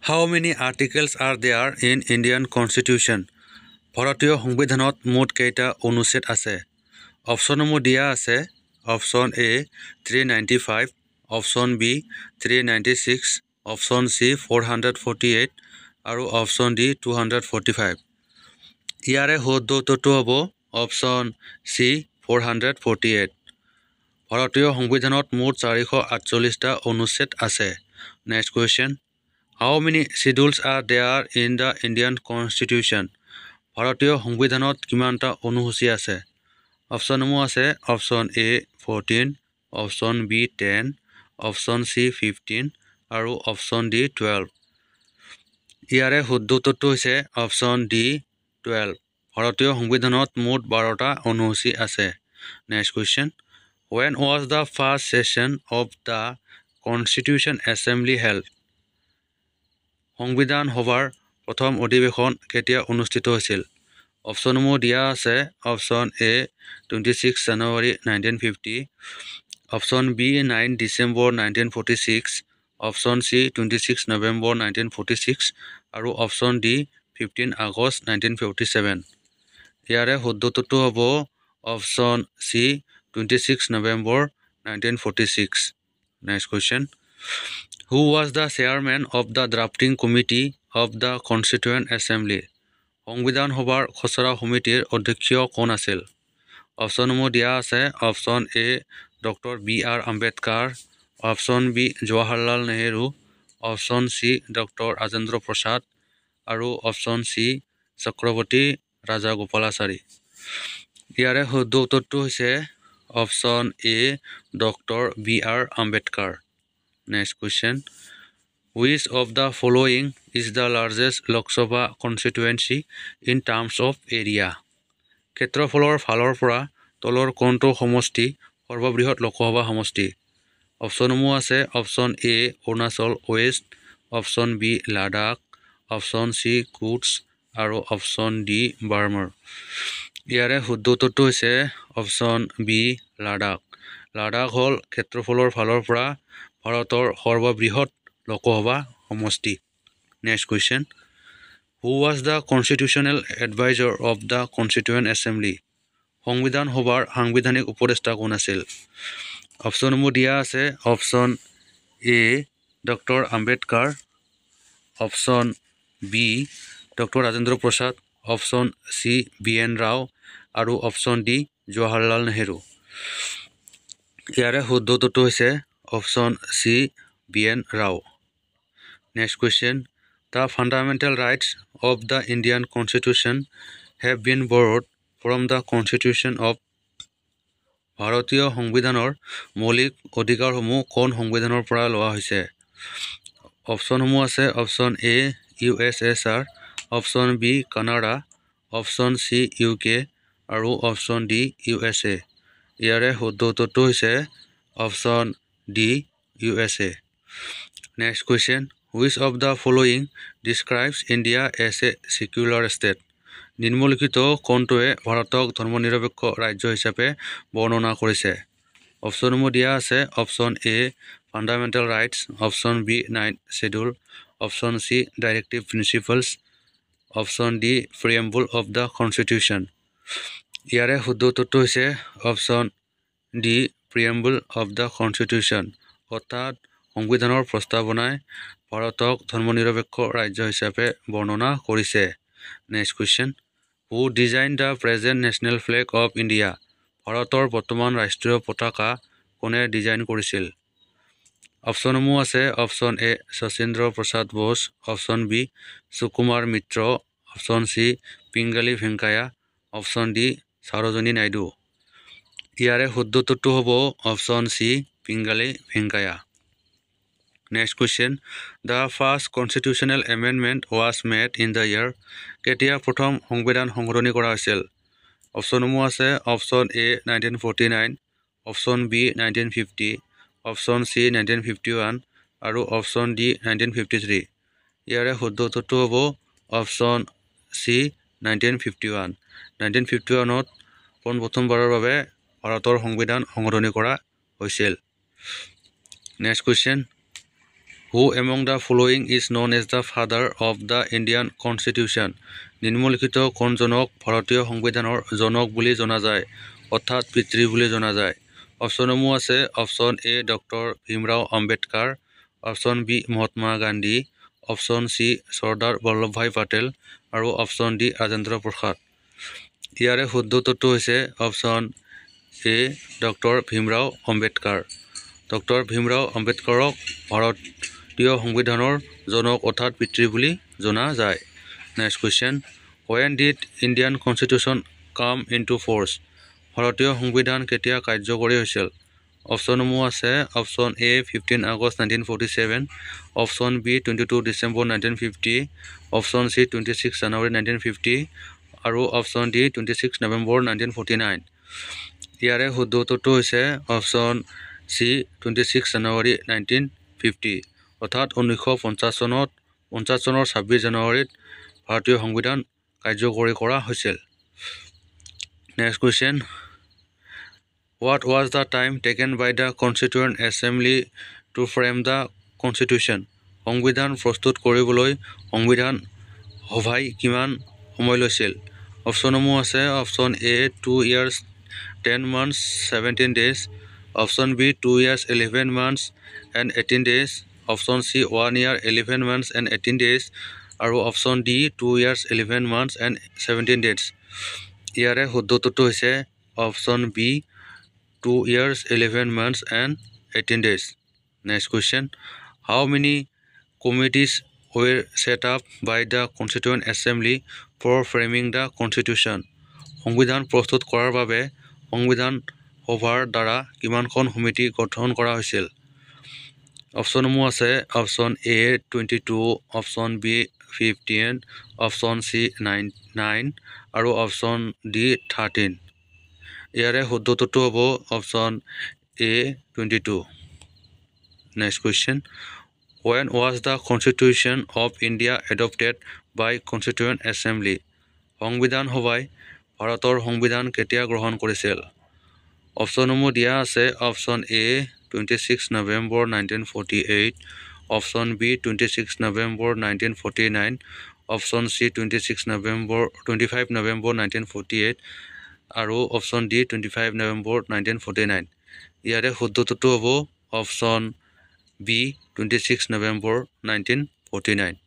How many articles are there in Indian Constitution? ভাৰতীয় সংবিধানত মুঠ কেইটা অনুচ্ছেদ আছে? অপশ্যনসমূহ দিয়া আছে। Option A 395, option B 396, option C 448 আৰু অপশ্যন ডি 245। ইয়াৰে শুদ্ধ উত্তৰটো হ'ব অপশ্যন চি 448। ভাৰতীয় সংবিধানত মুঠ 448টা অনুচ্ছেদ আছে। Next question, How many schedules are there in the Indian Constitution? ভাৰতীয় সংবিধানত কিমানটা অনুসূচী আছে? অপশ্যনসমূহ আছে। Option A 14, option B 10, option C 15 আৰু অপশ্যন ডি 12। ইয়াৰে শুদ্ধ উত্তৰটো হৈছে অপশ্যন ডি 12। ভাৰতীয় সংবিধানত মুঠ 12টা অনুসূচী আছে। Next question, When was the first session of the Constitution Assembly held? সংবিধান সভাৰ প্ৰথম অধিৱেশন কেতিয়া অনুষ্ঠিত হৈছিল? অপশ্যনসমূহ দিয়া আছে। অপশ্যন এ 26 জানুৱাৰী 1950, অপশ্যন বি 9 ডিচেম্বৰ 1946, অপশ্যন চি 26 নৱেম্বৰ 1946 আৰু অপশ্যন ডি 15 আগষ্ট 1947। ইয়াৰে শুদ্ধ উত্তৰটো হ'ব অপশ্যন চি 26 নৱেম্বৰ 1946। Next question, Who was the chairman of the drafting committee of the Constituent Assembly? সংবিধান সভাৰ খচৰা সমিতিৰ অধ্যক্ষ কোন আছিল? অপশ্যনসমূহ দিয়া আছে। Option A doctor B R Ambedkar, option B Jawaharlal Nehru, option C doctor Rajendra Prasad আৰু অপশ্যন চি চক্ৰৱৰ্তী ৰাজাগোপালাচাৰী। ইয়াৰে শুদ্ধ উত্তৰটো হৈছে option A doctor B R Ambedkar. Next question, Which of the following is the largest Lok Sabha constituency in terms of area? ক্ষেত্ৰফলৰ ফালৰ পৰা তলৰ কোনটো সমষ্টি সৰ্ববৃহৎ লোকসভা সমষ্টি? অপশ্যনসমূহ আছে। Option A Arunachal west, option B Ladakh, option C Kutch আৰু অপশ্যন ডি বাৰ্মাৰ। ইয়াৰে শুদ্ধ উত্তৰটো হৈছে অপশ্যন বি লাডাখ। লাডাখ হ'ল ক্ষেত্ৰফলৰ ফালৰ পৰা ভাৰতৰ সৰ্ববৃহৎ লোকসভা সমষ্টি। Next question, Who was the constitutional advisor of the Constituent Assembly? সংবিধান সভাৰ সাংবিধানিক উপদেষ্টা কোন আছিল? অপশ্যনসমূহ দিয়া আছে। Option A doctor Ambedkar, option B doctor Rajendra Prasad, option C B N Rao আৰু অপশ্যন ডি জৱাহৰলাল নেহেৰু। ইয়াৰে শুদ্ধ উত্তৰটো হৈছে option C B N Rao. Next question, The fundamental rights of the Indian Constitution have been borrowed from the Constitution of ভাৰতীয় সংবিধানৰ মৌলিক অধিকাৰসমূহ কোন সংবিধানৰ পৰা লোৱা হৈছে? অপশ্যনসমূহ আছে। Option A USSR, option B Canada, option C UK আৰু অপশ্যন ডি USA। ইয়াৰে শুদ্ধ উত্তৰটো হৈছে option D USA। Next question, Which of the following describes India as a secular state? নিম্নলিখিত কোনটোৱে ভাৰতক ধৰ্মনিৰপেক্ষ ৰাজ্য হিচাপে বৰ্ণনা কৰিছে? অপশ্যনসমূহ দিয়া আছে। Option A fundamental rights, option B 9th schedule, option C directive principles, option D preamble of the constitution. ইয়াৰে শুদ্ধ উত্তৰটো হৈছে option D preamble of the constitution, অৰ্থাৎ সংবিধানৰ প্ৰস্তাৱনাই ভাৰতক ধৰ্মনিৰপেক্ষ ৰাজ্য হিচাপে বৰ্ণনা কৰিছে। Next question, Who designed the present national flag of India? ভাৰতৰ বৰ্তমান ৰাষ্ট্ৰীয় পতাকা কোনে ডিজাইন কৰিছিল? অপশ্যনসমূহ আছে। Option A Sachindra Prasad Bose, option B Sukumar Mitra, option C Pingali Venkayya, option D Sarojini Naidu. ইয়াৰে শুদ্ধ উত্তৰটো হ'ব option C Pingali Venkayya. Next question, The first constitutional amendment was made in the year? কেতিয়া প্ৰথম সংবিধান সংশোধনী কৰা হৈছিল? অপশ্যনসমূহ আছে। Option A 1949, option B 1950, option C 1951 আৰু অপশ্যন ডি 1953। ইয়াৰে শুদ্ধ উত্তৰটো হ'ব অপশ্যন চি 1951। 1951ত পোনপ্ৰথমবাৰৰ বাবে ভাৰতৰ সংবিধান সংশোধনী কৰা হৈছিল। Next question, Who among the following is known as the father of the Indian Constitution? নিম্নলিখিত কোনজনক ভাৰতীয় সংবিধানৰ জনক বুলি জনা যায় অৰ্থাৎ পিতৃ বুলি জনা যায় অপচনসমূহ আছে option A doctor Bhimrao Ambedkar option B Mahatma Gandhi option C Sardar Vallabhbhai Patel আৰু অপচন ডি ৰাজেন্দ্ৰ প্ৰসাদ ইয়াৰে শুদ্ধ উত্তৰটো হৈছে option A doctor Bhimrao Ambedkar doctor Bhimrao আম্বেদকাৰক ভাৰতীয় সংবিধানৰ জনক অৰ্থাৎ পিতৃ বুলি জনা যায় next question When did Indian Constitution come into force? ভাৰতীয় সংবিধান কেতিয়া কাৰ্যকৰী হৈছিল অপচনসমূহ আছে অপচন এ 15 আগষ্ট 1947 অপচন বি 22 ডিচেম্বৰ 1950 অপচন চি 26 জানুৱাৰী 1950 আৰু অপচন ডি 26 নৱেম্বৰ 1949 ইয়াৰে শুদ্ধ উত্তৰটো হৈছে অপচন চি 26 জানুৱাৰী 1950 অৰ্থাৎ 1950 চনত 50 চনৰ 26 জানুৱাৰীত ভাৰতীয় সংবিধান কাৰ্যকৰী কৰা হৈছিল next question What was the time taken by the Constituent Assembly to frame the Constitution? সংবিধান প্ৰস্তুত কৰিবলৈ সংবিধান সভাই কিমান সময় লৈছিল অপচনসমূহ আছে option A 2 years 10 months 17 days option B 2 years 11 months and 18 days option C 1 year 11 months and 18 days আৰু option D 2 years 11 months and 17 days ইয়াৰে শুদ্ধ উত্তৰটো হৈছে option B 2 years 11 months and 18 days next question how many committees were set up by the Constituent Assembly for framing the Constitution সংবিধান প্ৰস্তুত কৰাৰ বাবে সংবিধান সভাৰ দ্বাৰা কিমানখন সমিতি গঠন কৰা হৈছিল অপচনসমূহ আছে অপচন এ 22 অপচন বি 15 অপচন চি 9 আৰু অপচন ডি 13 ইয়াৰে শুদ্ধ উত্তৰটো হ'ব option A 22 next question When was the Constitution of India adopted by Constituent Assembly? সংবিধান সভাই ভাৰতৰ সংবিধান কেতিয়া গ্ৰহণ কৰিছিল অপচনসমূহ দিয়া আছে অপচন এ 26 নৱেম্বৰ 1948 অপচন বি 26 নৱেম্বৰ 1949 অপচন চি 25 নৱেম্বৰ 1948 আৰু অপচন ডি 25 নৱেম্বৰ 1949 ইয়াৰে শুদ্ধ উত্তৰটো হ'ব অপচন বি 26 নৱেম্বৰ 1949